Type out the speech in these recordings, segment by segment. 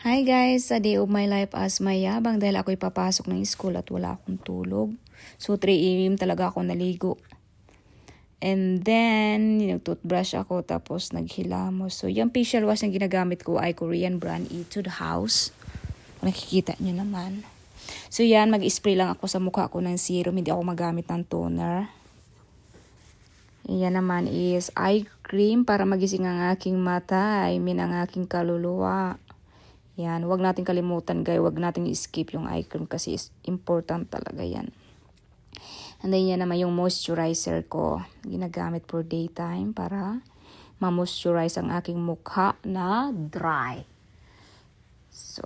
Hi guys, sa day of my life as mayabang dahil ako'y papasok ng school at wala akong tulog. So 3 AM talaga ako naligo. And then, nag-toothbrush ako tapos naghilamos. So yung facial wash na ginagamit ko ay Korean brand Etude House. Kung nakikita nyo naman. So yan, mag-spray lang ako sa mukha ko ng serum. Hindi ako magamit ng toner. Yan naman is eye cream para magising ang aking mata. I mean ang aking kaluluwa. Yan, wag natin kalimutan guys, wag natin i-skip yung eye cream kasi is important talaga yan. And then yan naman yung moisturizer ko. Ginagamit for daytime para ma-moisturize ang aking mukha na dry. So,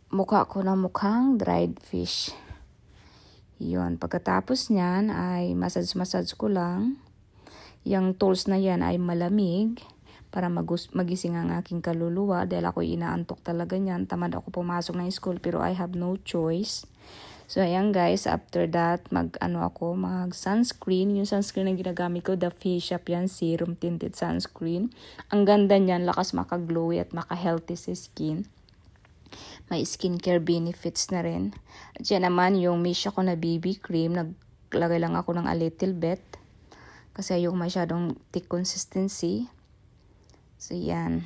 mukha ko na mukhang dried fish. Yun, pagkatapos nyan ay massage ko lang. Yung tools na yan ay malamig para magising ang aking kaluluwa dahil ako inaantok talaga niyan. Tamad ako pumasok ng school pero I have no choice. So ayan guys, after that mag sunscreen. Yung sunscreen na ginagamit ko, the Face Shop yan, serum tinted sunscreen. Ang ganda niyan, lakas maka-glowy at maka-healthy sa skin. May skincare benefits na rin. At yan naman yung Misha ko na BB cream, naglagay lang ako ng a little bit kasi ayoko masyadong thick consistency. So, yan.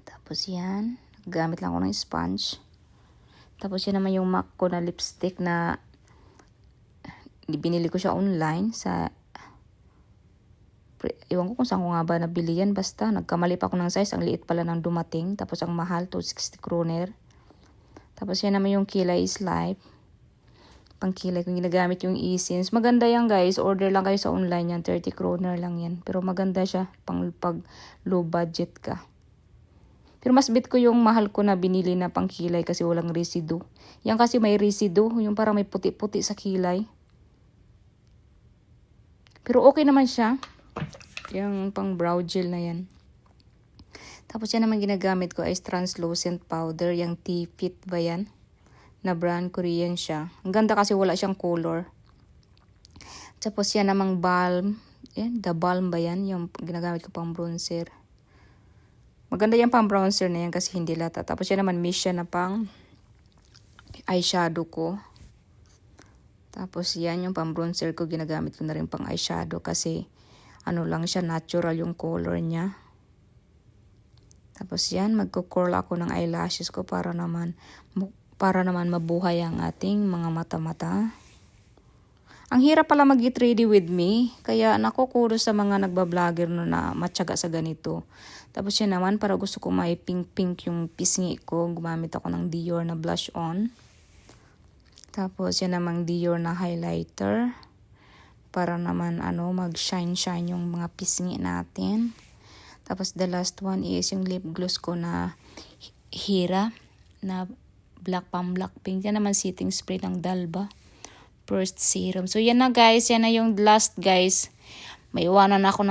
Tapos, yan. Gamit lang ako ng sponge. Tapos, yan naman yung MAC ko na lipstick na binili ko siya online sa... Iwan ko kung saan ko nga ba nabili yan. Basta, nagkamali pa ako ng size. Ang liit pala ng dumating. Tapos, ang mahal, 260 kroner. Tapos, yan naman yung Kilay is Life. Pangkilay kung ginagamit yung Essence. Maganda yan guys. Order lang kayo sa online yan. 30 kroner lang yan. Pero maganda siya pag low budget ka. Pero mas bit ko yung mahal ko na binili na pangkilay kasi walang residue. Yan kasi may residue. Yung parang may puti-puti sa kilay. Pero okay naman siya. Yung pang brow gel na yan. Tapos yan naman ginagamit ko ay translucent powder. Yung T-Fit ba yan? Na brand, Korean siya. Ang ganda kasi wala siyang color. Tapos yan namang balm. The balm ba yan? Yung ginagamit ko pang bronzer. Maganda yan pang bronzer na yan kasi hindi lata. Tapos yan naman Misha na pang eyeshadow ko. Tapos yan yung pang bronzer ko. Ginagamit ko na rin pang eyeshadow kasi ano lang siya, natural yung color niya. Tapos yan, magko-curl ako ng eyelashes ko para naman mabuhay ang ating mga mata-mata. Ang hirap pala mag-get ready with me. Kaya nakukudos sa mga nagbablogger na matyaga sa ganito. Tapos yan naman, para gusto ko may pink-pink yung pisngi ko, gumamit ako ng Dior na blush on. Tapos yan namang Dior na highlighter. Para naman mag-shine-shine yung mga pisngi natin. Tapos the last one is yung lip gloss ko na Hira na black pink. Yan naman setting spray ng Dalba. First serum. So yan na guys. Yan na yung last guys. May iwanan ako ng